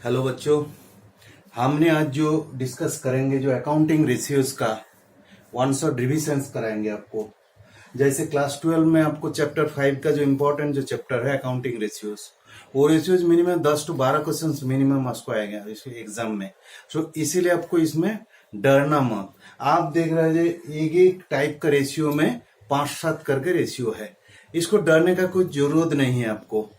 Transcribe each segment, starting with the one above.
Hello बच्चों, हमने आज जो डिस्कस करेंगे जो अकाउंटिंग रेशियोज का वन शॉट रिविजन्स कराएंगे आपको। जैसे क्लास 12 में आपको चैप्टर 5 का जो इम्पोर्टेंट जो चैप्टर है अकाउंटिंग रेशियोज, वो रेशियोज मिनिमम 10 से 12 क्वेश्चंस मिनिमम आपको आएगा इस एग्जाम में। सो इसीलिए आपको इसमें डरना मत। आप देख रहे हैं एक एक टाइप का रेशियो में 5-7 करके रेशियो है, इसको डरने का कोई जरूरत नहीं है आपको।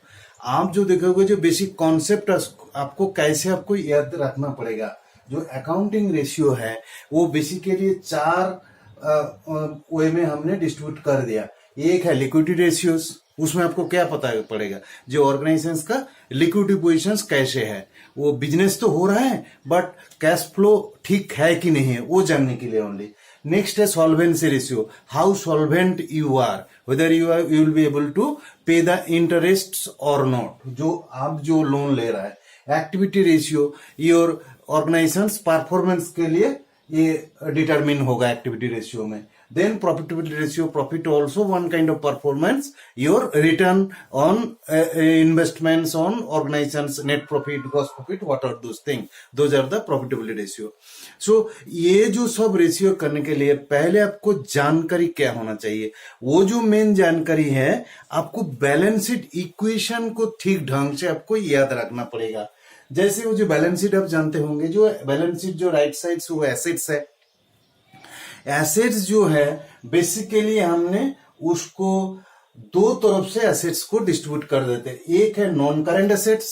आप जो देखोगे जो बेसिक कॉन्सेप्ट आपको कैसे आपको याद रखना पड़ेगा। जो अकाउंटिंग रेशियो है वो बेसिकली 4 वे में हमने डिस्ट्रीब्यूट कर दिया। एक है लिक्विडिटी रेशियोज, उसमें आपको क्या पता पड़ेगा जो ऑर्गेनाइजेशंस का लिक्विडिटी पोजीशंस कैसे है, वो बिजनेस तो हो रहा है बट कैश फ्लो ठीक है कि नहीं है वो जानने के लिए ओनली। नेक्स्ट है solvency ratio, how solvent you are, whether you will be able to pay the interests or not, जो आप जो लोन ले रहा है। Activity ratio, your organisations performance के लिए ये डिटरमिन होगा एक्टिविटी रेशियो में। Then profitability ratio, profit also one kind of performance, your return on investments on organisations, net profit, gross profit, what are those thing, those are the profitability ratio. So ये जो सब ratio करने के लिए पहले आपको जानकारी क्या होना चाहिए, वो जो मेन जानकारी है आपको बैलेंस शीट इक्वेशन को ठीक ढंग से आपको याद रखना पड़ेगा। जैसे वो जो बैलेंस शीट आप जानते होंगे, जो बैलेंस शीट जो राइट साइड से वो एसेट्स है। एसेट्स जो है बेसिकली हमने उसको दो तरफ से एसेट्स को डिस्ट्रीब्यूट कर देते हैं। एक है non current assets,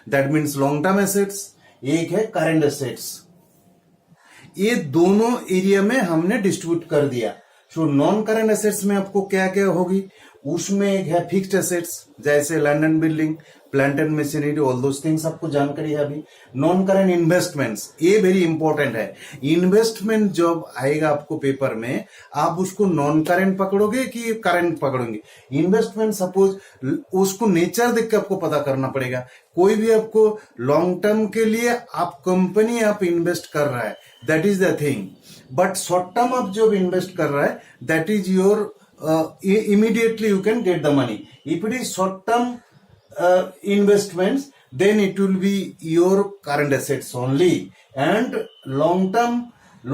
that means long term assets, एक है करेंट एसेट्स। ये दोनों एरिया में हमने डिस्ट्रीब्यूट कर दिया। सो नॉन करेंट एसेट्स में आपको क्या क्या होगी, उसमें एक है फिक्स्ड एसेट्स जैसे land and building, plant and machinery, all those things आपको जानकारी है अभी। नॉन करेंट इन्वेस्टमेंट्स, ये वेरी इंपॉर्टेंट है। इन्वेस्टमेंट जब आएगा आपको पेपर में, आप उसको नॉन करेंट पकड़ोगे कि करेंट पकड़ोगे। इन्वेस्टमेंट सपोज उसको नेचर देख के आपको पता करना पड़ेगा। कोई भी आपको लॉन्ग टर्म के लिए आप कंपनी आप इन्वेस्ट कर रहा है, that is the thing. But short term आप जब इन्वेस्ट कर रहा है, that is your immediately you can get the money. If it is short term investments, then it will be your current assets only, and long term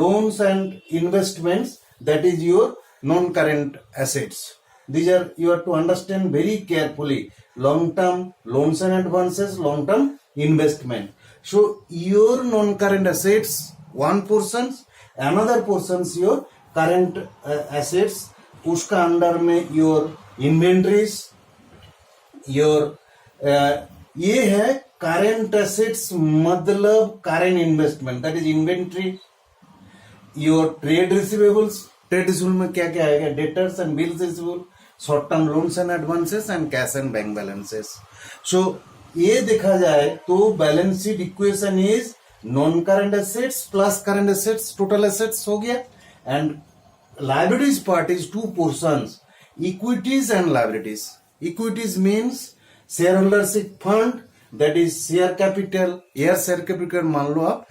loans and investments, that is your non current assets. These are you have to understand very carefully. Long term loans and advances, long term investment. So your non current assets one portion, another portions your current assets, उसका under में your inventories, your ये है current assets मतलब current investment, that is inventory. Your trade receivables, trade receivable में क्या क्या आएगा, debtors and bills receivable, short term loans and advances and cash and bank balances. So ये देखा जाए तो balance sheet equation is non current assets plus current assets, total assets हो गया। And liabilities part is two portions, equities and liabilities. Equities means shareholdership fund, that is share capital, share capital मान लो आप,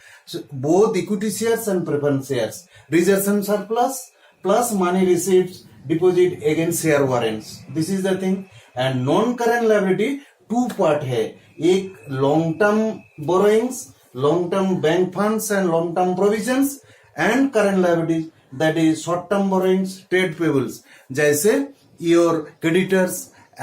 both equity shares and preference shares, reserves and surplus plus money receipts deposit against share warrants, this is the thing. And non current liability two part है, एक long term borrowings, long term bank funds and long term provisions, and current liabilities that is short term borrowings, trade payables जैसे your creditors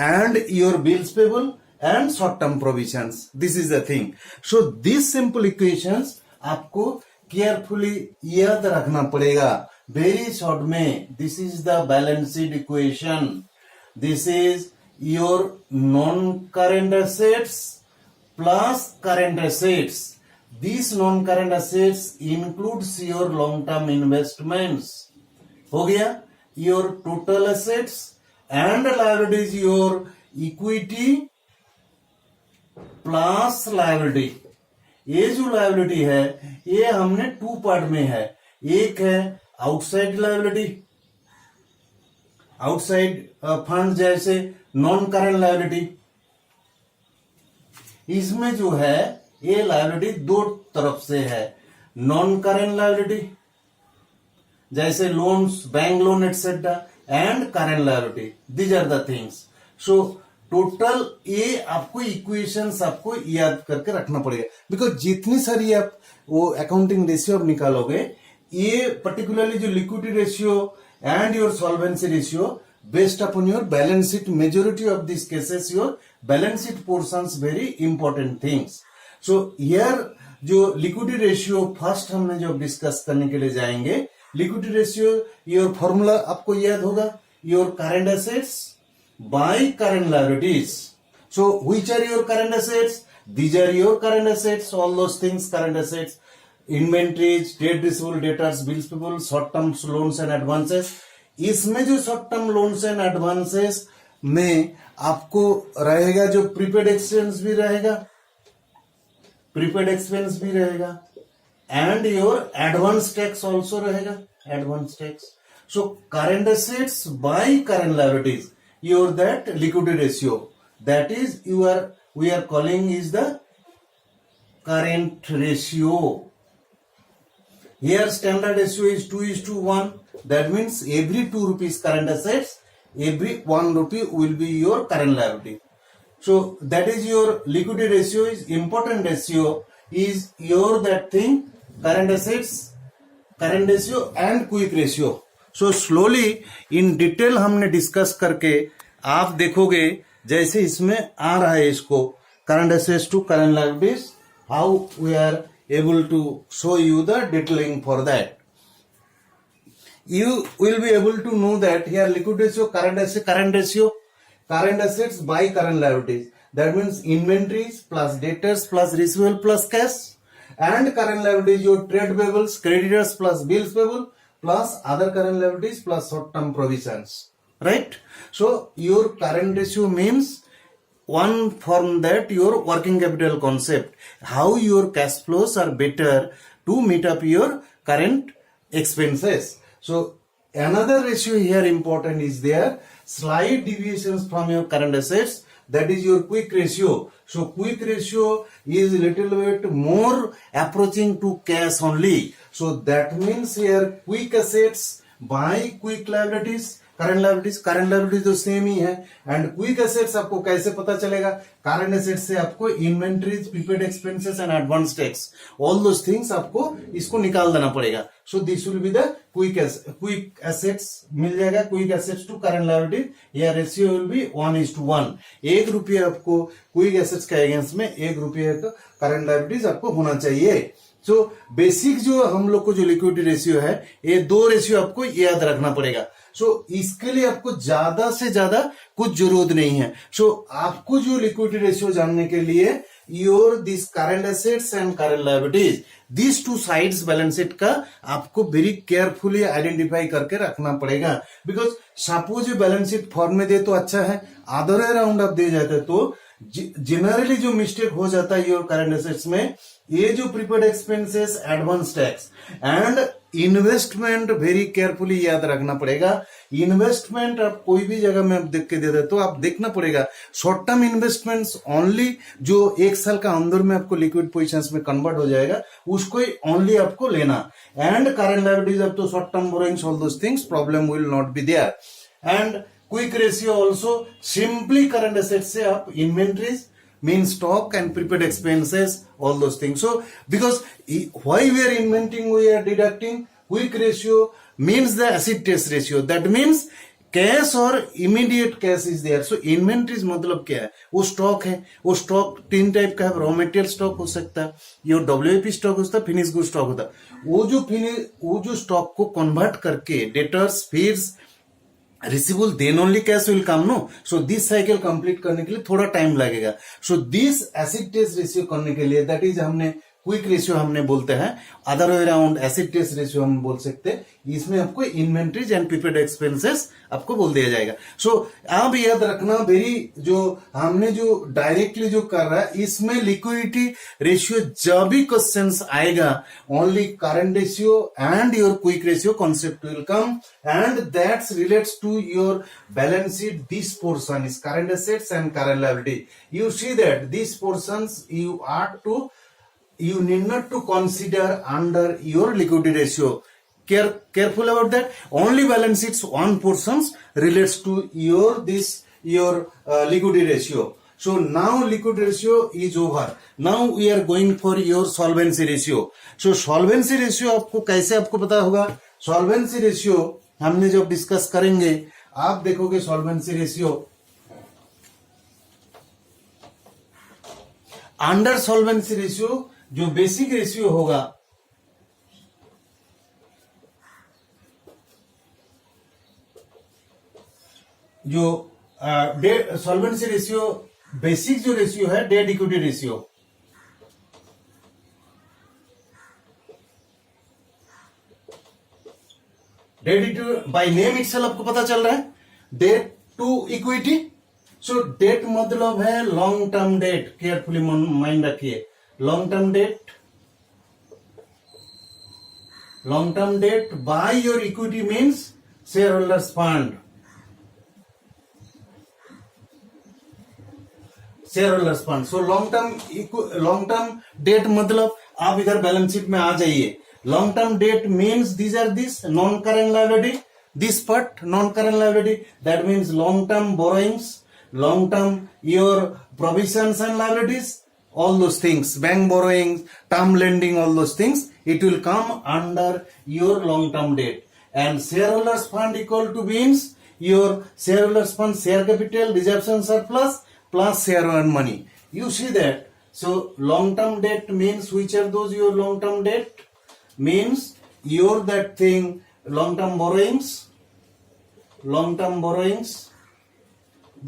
and your bills payable and short term provisions, this is the thing. So these simple equations आपको carefully याद रखना पड़ेगा very short में। This is the balance sheet equation, this is your non current assets plus current assets. These non-current assets includes your long-term investments. हो गया your total assets, and liabilities your equity plus liability. ये जो liability है ये हमने two part में है। एक है आउटसाइड लाइबिलिटी, आउटसाइड फंड जैसे नॉन करेंट लाइबिलिटी। इसमें जो है ये लाइबिलिटी दो तरफ से है, नॉन करेंट लाइबिलिटी जैसे loans, bank loan etcetera, and current liability, these are the things. So total ये आपको इक्वेशंस आपको याद करके रखना पड़ेगा, बिकॉज जितनी सारी आप वो अकाउंटिंग रेशियो आप निकालोगे, ये पर्टिकुलरली जो liquidity ratio and your solvency ratio based upon your balance sheet, majority of this cases your balance sheet portions very important things. So here जो लिक्विडिटी रेशियो फर्स्ट हमने जो डिस्कस करने के लिए जाएंगे, लिक्विडिटी रेशियो योर फॉर्मूला आपको याद होगा, your current assets by current liabilities. So which are your current assets? These are your current assets, all those things current assets, inventories, trade receivable, debtors, bills payable, short term loans and advances. इसमें जो short term loans and advances में आपको रहेगा जो prepaid expense भी रहेगा, prepaid expense भी रहेगा, and your advance tax also रहेगा, advance tax. So current assets by current liabilities, your that liquidity ratio, that is we are calling is the current ratio. Here standard ratio is 2:1. That means every 2 rupees current assets, every 1 rupee will be your current liability. So that is your liquidity ratio is important ratio, is your that thing current assets, current ratio and quick ratio. So slowly in detail हमने discuss करके आप देखोगे जैसे इसमें आ रहा है इसको current assets to current liabilities, how we are able to show you the detailing for that. You will be able to know that here liquidity ratio, current ratio, current assets by current liabilities. That means inventories plus debtors plus receivable plus cash, and current liabilities your trade payables, creditors plus bills payable plus other current liabilities plus short term provisions, right? So your current ratio means one from that your working capital concept, how your cash flows are better to meet up your current expenses. So another ratio here important is there, slight deviations from your current assets, that is your quick ratio. So quick ratio is little bit more approaching to cash only. So that means here quick assets by quick liabilities, current liabilities तो same ही है. And quick assets आपको कैसे पता चलेगा? Current assets से आपको inventories, prepaid expenses and advance tax, all those things आपको इसको निकाल देना पड़ेगा. So this will be the quick assets मिल जाएगा. Quick assets to current liability, या रेशियो विल बी 1:1. 1 रुपया आपको क्विक एसेट्स के अगेंस्ट में 1 रुपया का करंट लायबिलिटीज आपको होना चाहिए. सो बेसिक जो हम लोग को जो लिक्विडिटी रेशियो है, ये 2 रेशियो आपको याद रखना पड़ेगा. सो इसके लिए आपको ज्यादा से ज्यादा कुछ जरूरत नहीं है. सो आपको जो लिक्विडिटी रेशियो जानने के लिए your this current assets and current liabilities, this 2 sides balance sheet का आपको वेरी केयरफुली आइडेंटिफाई करके रखना पड़ेगा. Because suppose balance sheet form में दे तो अच्छा है, अदर अराउंड आप दे जाते तो जनरली जो मिस्टेक हो जाता है योर करंट एसेट्स में, ये जो prepaid expenses, advance tax and investment very carefully याद रखना पड़ेगा. इन्वेस्टमेंट आप कोई भी जगह में आप देख के दे दे तो आप देखना पड़ेगा शॉर्ट टर्म इन्वेस्टमेंट्स ओनली, जो 1 साल का अंदर में आपको लिक्विड पोजीशंस में कन्वर्ट हो जाएगा, उसको ही ओनली आपको लेना. एंड करंट लायबिलिटीज अब तो short term borrowings, all those things, problem will not be there. And quick ratio also simply current assets से आप inventories, mean stock and prepaid expenses, all those things. So because why we are inventing, we are deducting quick ratio means the acid test ratio, that means cash और immediate cash is there. So inventories मतलब क्या है? वो stock है. वो stock 3 type का है. Raw material stock हो सकता है, ये डब्ल्यूआईपी स्टॉक होता है, फिनिश गुड स्टॉक होता है. वो जो स्टॉक को कन्वर्ट करके डेटर्स, फिर receivable, then only cash will come, no. So this cycle complete करने के लिए थोड़ा टाइम लगेगा. So this acid test ratio करने के लिए, दैट इज हमने क्विक रेशियो हमने बोलते हैं, other way around acid test ratio हम बोल सकते हैं. इसमें आपको इन्वेंटरीज एंड प्रीपेड एक्सपेंसेस आपको बोल दिया जाएगा. सो अब याद रखना, वेरी जो हमने जो डायरेक्टली जो कर रहा है, इसमें लिक्विडिटी रेशियो जब भी क्वेश्चंस आएगा, only current ratio and your quick ratio concept will come, and that's relates to your balance sheet. This portion is current assets and current liability. You see that this portions you need not to consider under your liquidity ratio. Careful about that. Only balance sheets 1 portions relates to your this your liquidity ratio. So now liquidity ratio is over. Now we are going for your solvency ratio. So solvency ratio आपको कैसे आपको पता होगा? Solvency ratio हमने जब discuss करेंगे, आप देखोगे solvency ratio under solvency ratio जो बेसिक रेशियो होगा, जो सॉल्वेंसी रेशियो बेसिक जो रेशियो है, debt equity ratio, debt equity by name itself आपको पता चल रहा है, debt to equity. So debt मतलब है long term debt. Carefully mind रखिए, long term debt, long term debt by your equity means share holders fund. Share holders fund. So long term debt मतलब आप इधर बैलेंस शीट में आ जाइए. Long term debt means these are this non current liability, this part non current liability, that means long term borrowings, long term your provisions and liabilities, all those things, bank borrowings, term lending, all those things, it will come under your long term debt. And shareholders fund equal to means your shareholders fund share capital, reserves and surplus plus share earned money. You see that? So long term debt means which are those your long term debt? Means your that thing, long term borrowings,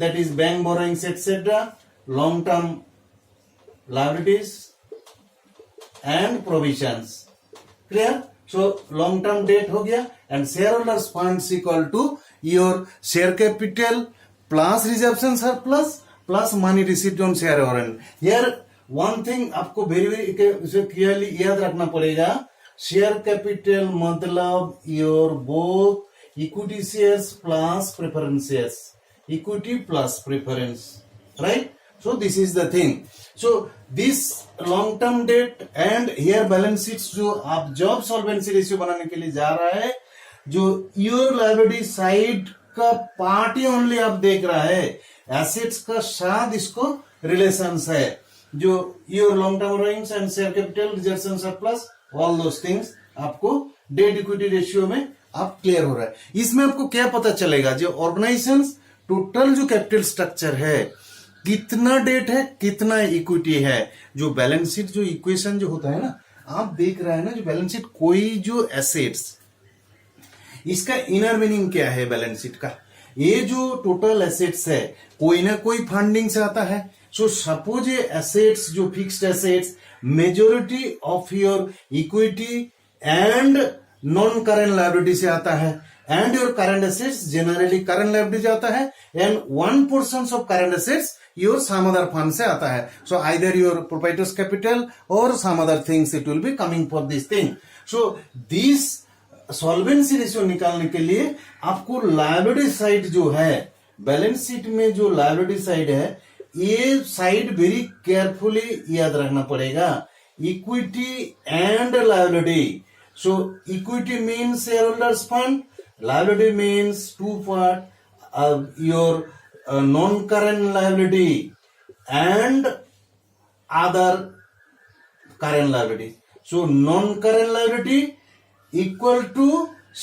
that is bank borrowings etc., long term liabilities and provisions. Clear? So long term debt हो गया. And shareholders funds equal to your share capital plus reserves and surplus plus money received on share warrant. Here one thing आपको very clearly याद रखना पड़ेगा. Share capital मतलब your both equity shares plus preference shares. Equity plus preference, right? So this is the thing. So this long term debt and here balance sheets जो आप job solvency ratio बनाने के लिए जा रहा है, जो your liability side का पार्ट ही ओनली आप देख रहा है, एसेट्स का साथ इसको रिलेशंस है, जो your long term borrowings and share capital, reserves and surplus, all those things आपको डेट इक्विटी रेशियो में आप क्लियर हो रहा है. इसमें आपको क्या पता चलेगा? जो ऑर्गेनाइजेशन टोटल जो कैपिटल स्ट्रक्चर है, कितना डेट है, कितना इक्विटी है, जो बैलेंस शीट जो इक्वेशन जो होता है ना, आप देख रहे हैं ना, जो बैलेंस शीट कोई जो एसेट्स, इसका इनर मीनिंग क्या है बैलेंस शीट का? ये जो टोटल एसेट्स है कोई ना कोई फंडिंग से आता है. सो सपोज ये एसेट्स जो fixed assets majority of your equity and non current liability से आता है, and your current assets generally current liability से आता है, and 1% of current assets your some other fund से आता है. So either your proprietor's capital or some other things it will be coming for this thing. So this solvency ratio निकालने के लिए आपको liability side जो है, बैलेंस शीट में जो liability side है, ये साइड वेरी केयरफुली याद रखना पड़ेगा. Equity and liability. So equity means share holders fund, liability means two part, your non-current liability and other current liability. So non-current liability equal to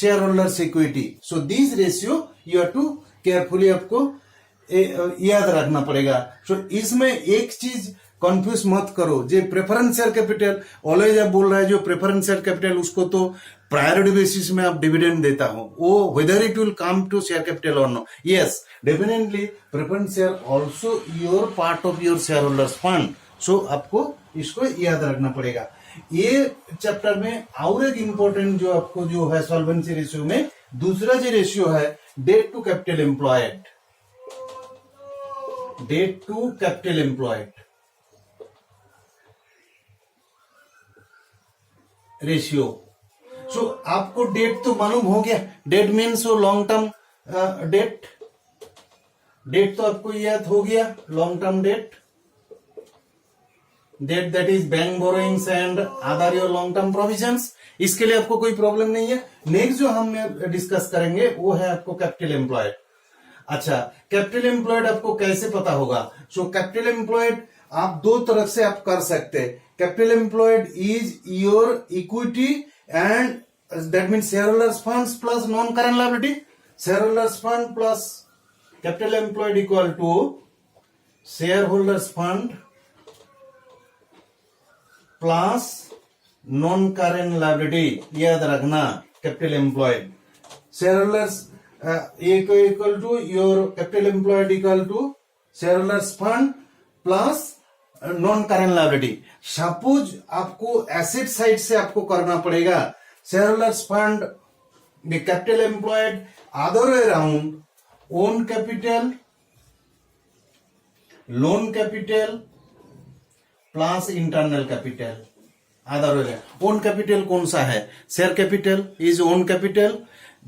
shareholders equity. So this ratio you have to carefully आपको याद रखना पड़ेगा. So इसमें एक चीज confuse मत करो, जो प्रेफरेंस शेयर कैपिटल ऑलवेज आप बोल रहा है, जो प्रेफरेंस शेयर कैपिटल उसको तो प्रायोरिटी बेसिस में आप डिविडेंड देता हो, वो whether it will come to share capital और no. Yes definitely preference share also your part of your share holders fund. So आपको इसको याद रखना पड़ेगा. ये चैप्टर में और एक इंपॉर्टेंट जो आपको जो है सॉल्वेंसी रेशियो में दूसरा जो रेशियो है, debt to capital employed. Debt to capital employed ratio. So आपको डेट तो मालूम हो गया, debt means long term debt. Debt तो आपको याद हो गया, long term debt, debt that is bank borrowings and other your long term provisions. इसके लिए आपको कोई प्रॉब्लम नहीं है. नेक्स्ट जो हम डिस्कस करेंगे वो है आपको कैपिटल एम्प्लॉयड. अच्छा, कैपिटल एम्प्लॉयड आपको कैसे पता होगा? सो कैपिटल एम्प्लॉयड आप दो तरफ से आप कर सकते हैं. Capital employed is your equity and that means share holders funds plus non current liability. Share holders fund plus capital employed equal to share holders fund plus non current liability. याद रखना, capital employed share holders equal to your capital employed equal to share holders fund plus non current liability. Suppose आपको asset side से आपको करना पड़ेगा. Share holders fund, the capital employed, other way around own capital, loan capital plus internal capital. Other way own capital कौन सा है? Share capital is own capital,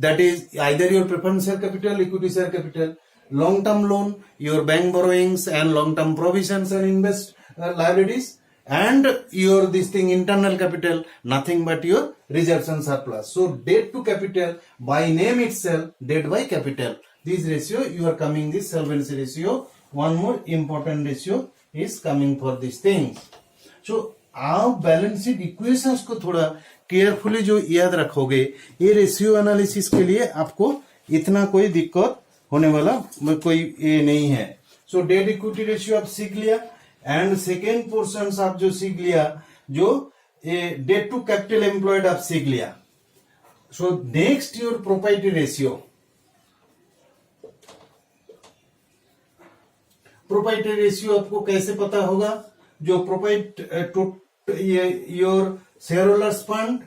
that is either your preference share capital, equity share capital. Long term loan, your bank borrowings and long term provisions and invest liabilities, and your this thing internal capital, nothing but your reserves and surplus. So debt to capital by name itself, debt by capital. This ratio you are coming, this solvency ratio. One more important ratio is coming for these things. So आप balance sheet equations को थोड़ा carefully जो याद रखोगे, ये ratio analysis के लिए आपको इतना कोई दिक्कत होने वाला कोई ये नहीं है. सो डेट इक्विटी रेशियो आप सीख लिया, एंड सेकेंड पोर्शन आप जो सीख लिया, जो डेट टू कैपिटल एम्प्लॉयड आप सीख लिया. So next your property ratio. Property ratio आपको कैसे पता होगा? जो property your shareholders fund,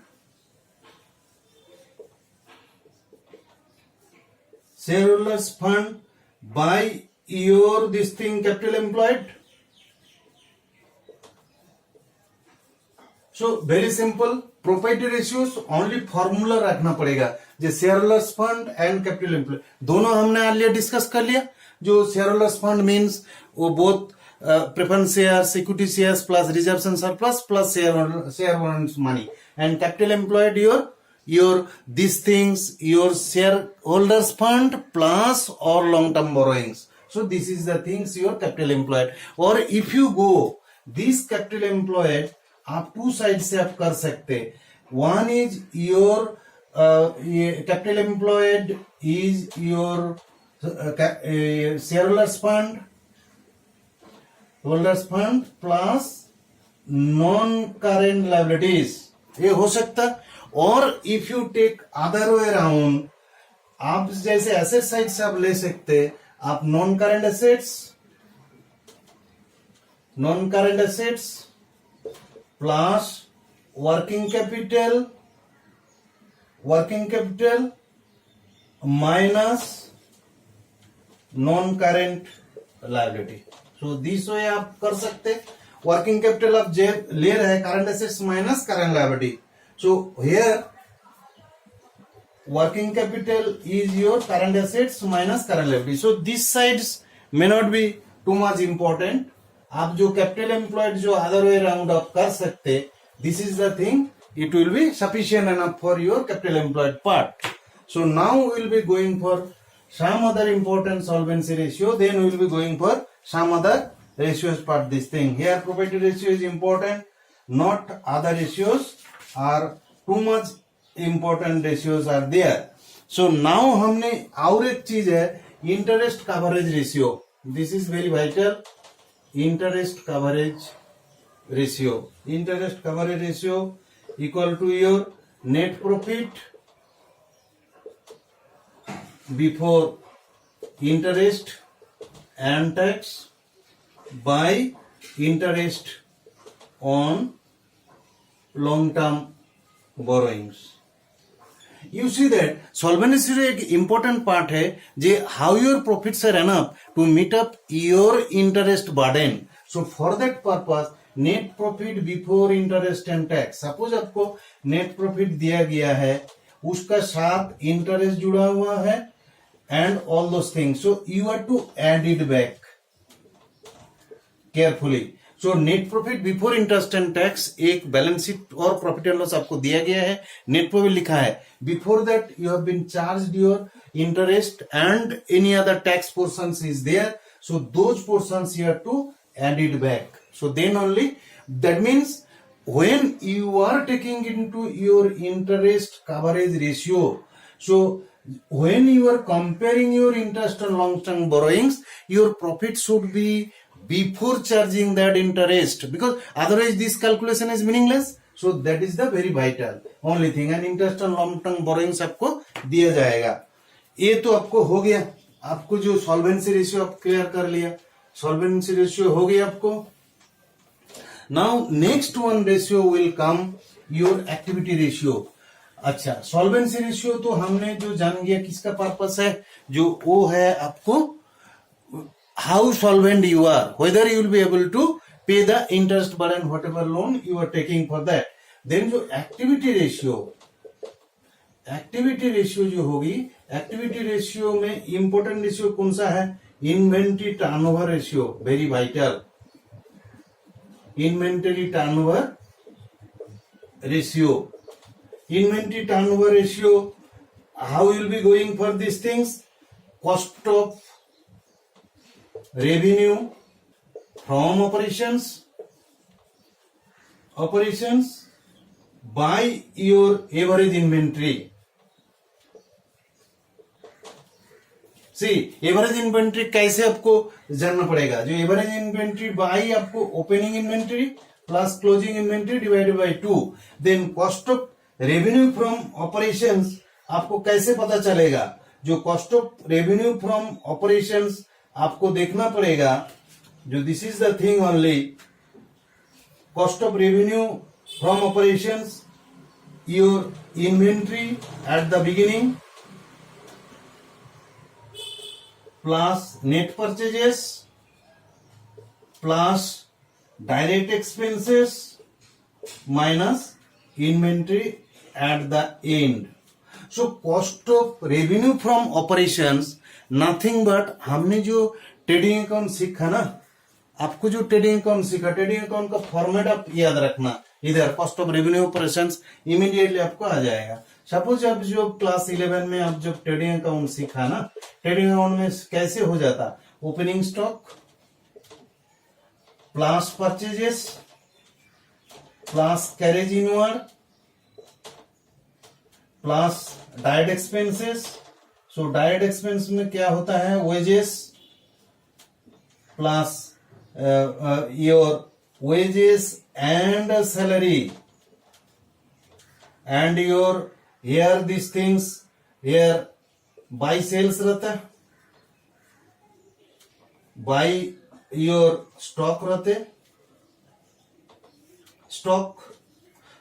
shareholders fund by your this thing capital employed. So very simple, property ratios only formula रखना पड़ेगा. जो shareholders fund and capital employed दोनों हमने अर्लियर डिस्कस कर लिया. जो shareholders fund means वो both preference shares, equity shares plus reserves and surplus plus shareholders money, and capital employed your these things, your shareholders fund plus or long term borrowings. So this is the things your capital employed. Or if you go this capital employed, आप two side से आप कर सकते. One is your capital employed is your shareholders fund, holders fund plus non current liabilities, ये हो सकता. और if you take other way around, आप जैसे एसेट साइड से आप ले सकते, आप non current assets plus working capital minus non current liability. So this way आप कर सकते. वर्किंग कैपिटल आप ले रहे हैं current assets minus current liability. So here working capital is your current assets minus current liability. So this sides may not be too much important. आप जो capital employed जो अदर वे राउंड आप कर सकते, this is the thing, it will be sufficient enough for your capital employed part. So now we will be going for some other important solvency ratio, then we will be going for some other ratios part. This thing here, property ratio is important, not other ratios are too much important ratios are there. So now हमने और एक चीज है interest coverage ratio. This is very vital. Interest coverage ratio equal to your net profit before interest and tax by interest on long term borrowings. You see that solvency ratio एक important part है जे how your profits are enough to meet up your interest burden. So for that purpose net profit before interest and tax, suppose आपको net profit दिया गया है, उसका साथ interest जुड़ा हुआ है and all those things. So you have to add it back carefully. So net profit before interest and tax एक बैलेंस शीट और प्रॉफिट एंड लॉस आपको दिया गया है, नेट प्रॉफिट लिखा है, before that you have been charged your interest and any other tax portions is there, so those portions you have to add it back. So then only, that means when you are taking into your interest coverage ratio, so when you are comparing your interest on long term borrowings, your profit should be before charging that interest, because otherwise this calculation is meaningless. So that is the very vital only thing, and interest on long term borrowings आपको दिया जाएगा. ये तो आपको हो गया, आपको जो सॉल्वेंसी रेशियो आप क्लियर कर लिया, सॉल्वेंसी रेशियो हो गया आपको. Now next one ratio will come your activity ratio. अच्छा, सॉल्वेंसी रेशियो तो हमने जो जान गया किसका पर्पस है, जो वो है आपको how solvent you are, whether you will be able to pay the interest burden whatever loan you are taking for that. Then जो एक्टिविटी रेशियो जो होगी, एक्टिविटी रेशियो में इंपोर्टेंट रेशियो कौन सा है, inventory turnover ratio, very vital. Inventory turnover ratio, inventory turnover ratio, how will be going for this things, cost of revenue from operations by your average inventory. Average inventory कैसे आपको जानना पड़ेगा, जो average inventory by आपको opening inventory plus closing inventory divided by 2. Then cost of revenue from operations आपको कैसे पता चलेगा, जो cost of revenue from operations आपको देखना पड़ेगा, जो this is the thing only, cost of revenue from operations, your inventory at the beginning plus net purchases plus direct expenses minus inventory at the end. So cost of revenue from operations nothing but हमने जो trading account सीखा ना, आपको जो trading account सीखा, trading account का format आप याद रखना, इधर cost of revenue operations immediately आपको आ जाएगा. सपोज आप जो क्लास 11 में आप जब ट्रेडिंग अकाउंट सीखा ना, ट्रेडिंग अकाउंट में कैसे हो जाता, opening stock plus purchases plus carriage inward plus direct expenses. So direct expense में क्या होता है, wages plus your wages and salary and your here these things, here buy sales रहता है, buy your stock रहते स्टॉक.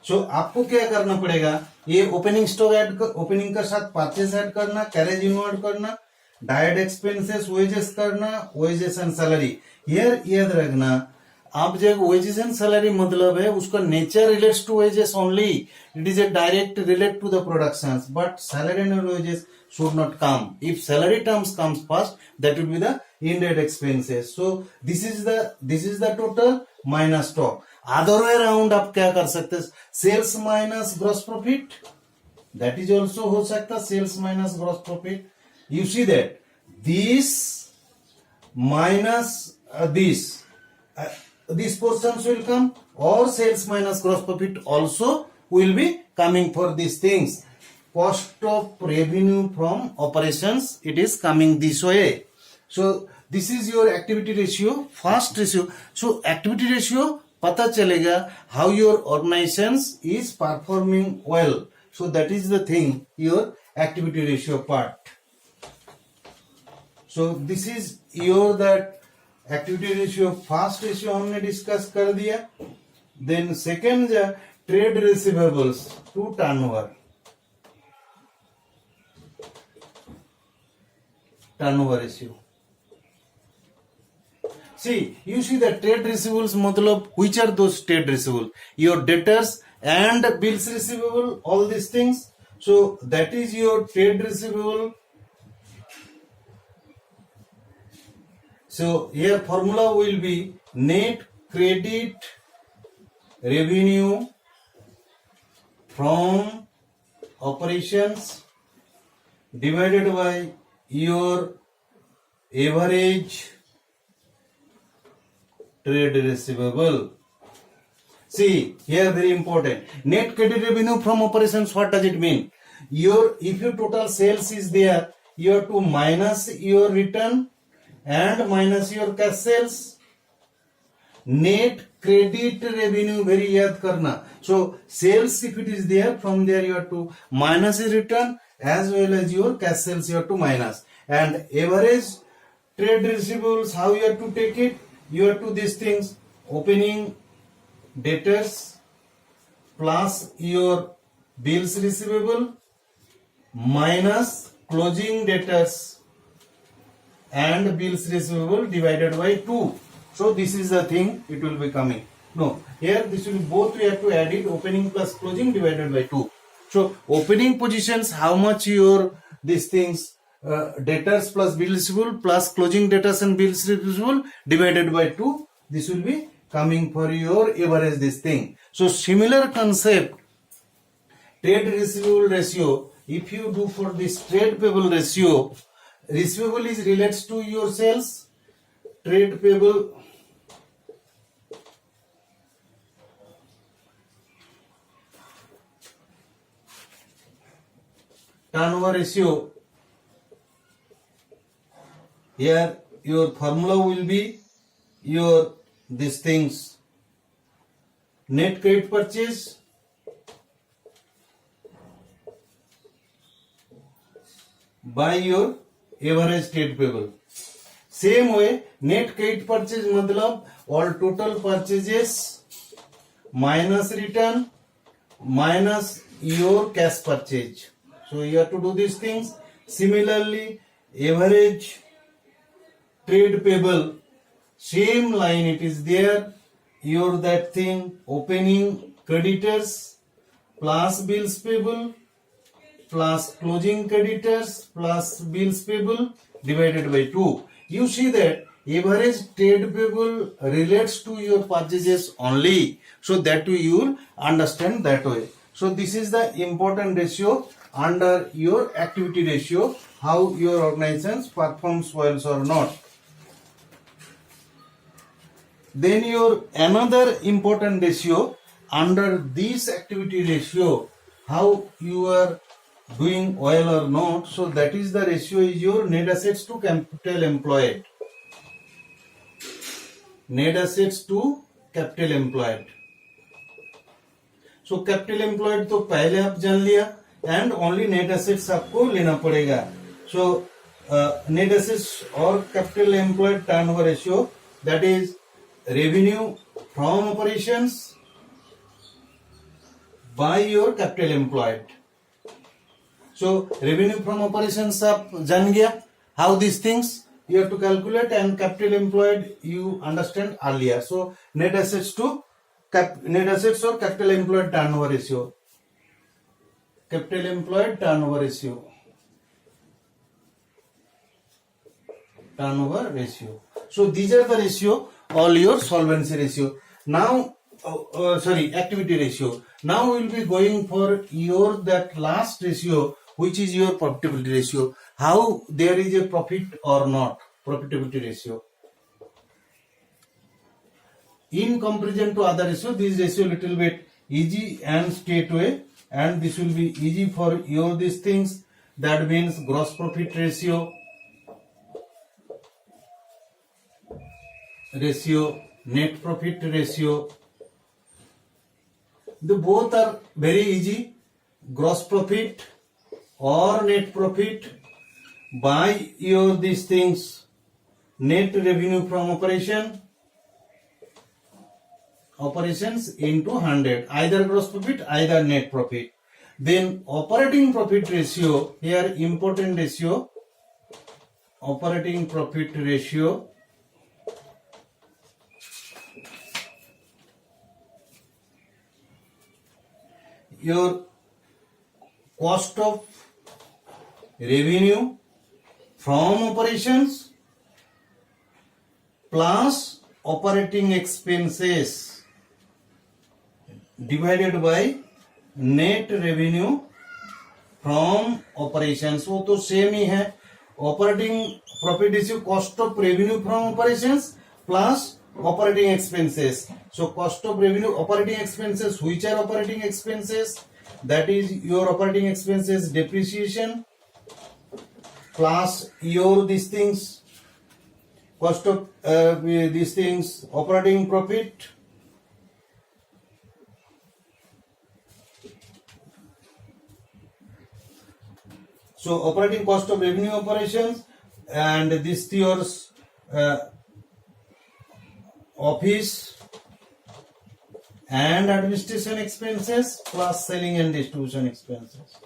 सो आपको क्या करना पड़ेगा, ये ओपनिंग स्टॉक ऐड कर, ओपनिंग के साथ परचेस ऐड करना, कैरेज इनवर्ड करना, डायरेक्ट एक्सपेंसेस वेजेस करना, वेजेस एंड सैलरी. हियर याद रखना, आप जब वेजेस एंड सैलरी मतलब है उसका nature relates to wages only, it is a direct relate to the productions, but salary and wages should not come. If salary terms comes first, that will be the indirect expenses. So this is the total minus stock. Other way around आप क्या कर सकते हैं, sales minus gross profit, that is also हो सकता है sales minus gross profit. You see that this minus these portions will come, or sales minus gross profit also will be coming for these things. Cost of revenue from operations, it is coming this way. So this is your activity ratio, first ratio. So activity ratio पता चलेगा how your organizations is performing well. So that is the thing, your activity ratio part. So this is your that activity ratio. First ratio हमने discuss कर दिया. Then second trade receivables to turnover ratio. See, you see the trade receivables मतलब which are those trade receivables? Your debtors and bills receivable, all these things. So that is your trade receivable. So here formula will be net credit revenue from operations divided by your average trade receivable. See here, very important. Net credit revenue from operations, what does it mean? If your total sales is there, you have to minus your return and minus your cash sales. Net credit revenue, very याद करना. So sales, if it is there, from there you have to minus your return as well as your cash sales you have to minus. And average trade receivables, how you have to take it? You have to these things: opening debtors plus your bills receivable minus closing debtors and bills receivable divided by 2. So this is the thing it will be coming. No, here this will both we have to add it, opening plus closing divided by 2. So opening positions, how much your these things debtors plus bills receivable plus closing debtors and bills receivable divided by 2. This will be coming for your average this thing. So similar concept, trade receivable ratio, if you do for this trade payable ratio, receivable is relates to your sales, trade payable turnover ratio. Here your formula will be your these things: net credit purchase by your average trade payable. Same way, net credit purchase मतलब all total purchases minus return minus your cash purchase. So you have to do these things. Similarly, average trade payable, same line it is there. Your that thing, opening creditors plus bills payable plus closing creditors plus bills payable divided by 2. You see that average trade payable relates to your purchases only, so that you will understand that way. So this is the important ratio under your activity ratio, how your organizations performs well or not. Then your another important ratio under this activity ratio, how you are doing well or not. So that is the ratio is your net assets to capital employed. Net assets to capital employed. So capital employed तो पहले आप जान लिया, and only net assets आपको लेना पड़ेगा. So net assets और capital employed turnover ratio, that is revenue from operations by your capital employed. So revenue from operations आप जान गया, how these things you have to calculate, and capital employed you understand earlier. So net assets to net assets or capital employed turnover ratio. Capital employed turnover ratio. Turnover ratio. So these are the ratio, all your solvency ratio. Now, activity ratio. Now we will be going for your that last ratio, which is your profitability ratio. How there is a profit or not, profitability ratio. In comparison to other ratio, this ratio little bit easy and straight way, and this will be easy for your these things. That means gross profit ratio, net profit ratio. The both are very easy. Gross profit or net profit by your these things, net revenue from operations into 100, either gross profit either net profit. Then operating profit ratio, here important ratio, operating profit ratio, your cost of revenue from operations plus operating expenses divided by net revenue from operations. वो तो same ही है. Operating profit is cost of revenue from operations plus operating expenses. So cost of revenue, operating expenses, which are operating expenses? That is your operating expenses depreciation plus your these things cost of these things operating profit so operating cost of revenue operations and this yours office and administration expenses plus selling and distribution expenses.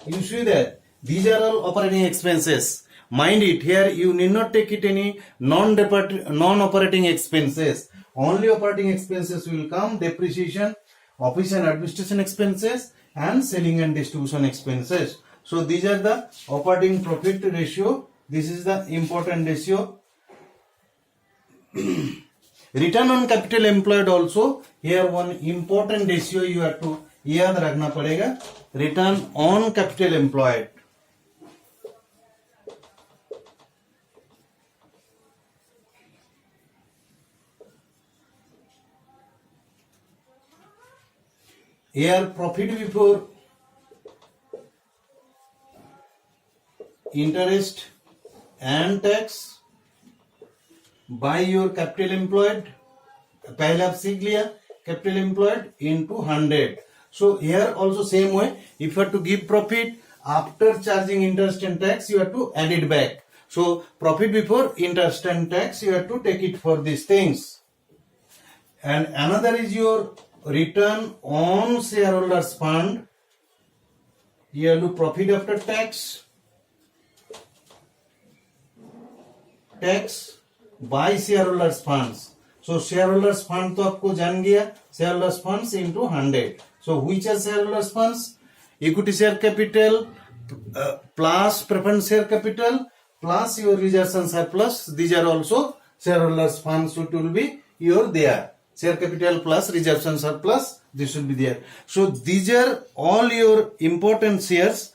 You see that these are all operating expenses. Mind it, here you need not take it any non-operating expenses. Only operating expenses will come: depreciation, office and administration expenses, and selling and distribution expenses. So these are the operating profit ratio. This is the important ratio. Return on capital employed also, here one important ratio you have to याद रखना पड़ेगा, return on capital employed. Here profit before interest and tax by your capital employed, पहले आप सीख लिया, capital employed into 100. So here also same way, if you have to give profit after charging interest and tax, you have to add it back. So profit before interest and tax, you have to take it for these things. And another is your return on shareholders fund. You have to profit after tax by shareholders funds. So shareholders fund तो आपको जान गया, shareholders funds into 100. So which are shareholders funds? Equity share capital plus preference share capital plus your reserves and surplus. These are also shareholders funds. So it will be your there. Share capital plus reserves and surplus. This should be there. So these are all your important shares,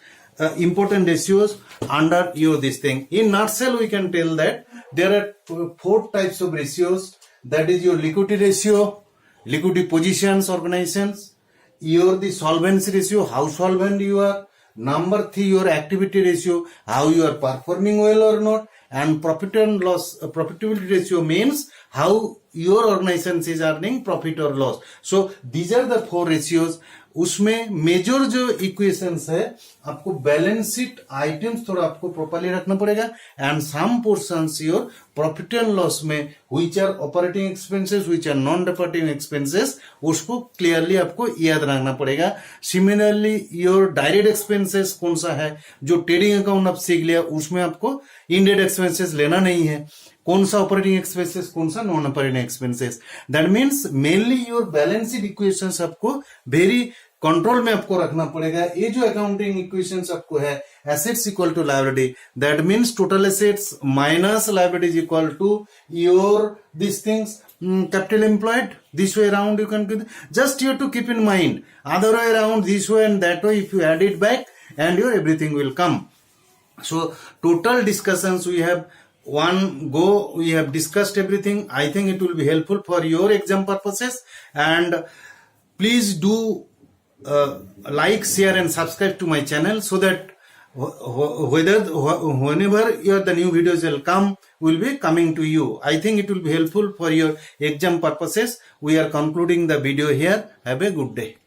important ratios under your this thing. In nutshell, we can tell that there are 4 types of ratios. That is your liquidity ratio, liquidity positions organizations, your the solvency ratio, how solvent you are. Number 3, your activity ratio, how you are performing well or not. And profit and loss, profitability ratio means how your organization is earning profit or loss. So these are the 4 ratios. उसमें major जो equations है आपको balance sheet items थोड़ा आपको properly रखना पड़ेगा and some portions your profit and loss में which are operating expenses which are non operating expenses उसको क्लियरली आपको याद रखना पड़ेगा. सिमिलरली योर डायरेक्ट एक्सपेंसेस कौन सा है, जो ट्रेडिंग अकाउंट आप सीख लिया उसमें आपको इनडायरेक्ट एक्सपेंसेस लेना नहीं है. कौन सा ऑपरेटिंग एक्सपेंसेस कौन सा non operating expenses. That means mainly your balance sheet equations आपको वेरी कंट्रोल में आपको रखना पड़ेगा. ये जो अकाउंटिंग इक्वेशंस आपको है assets equal to liability, that means total assets minus liability equal to your this things capital employed. This way around you can do, just you have to keep in mind, other way around this way and that way, if you add it back and your everything will come. So total discussions we have we have discussed everything. I think it will be helpful for your exam purposes, and please do like, share and subscribe to my channel so that whenever the new videos will be coming to you. I think it will be helpful for your exam purposes. We are concluding the video here. Have a good day.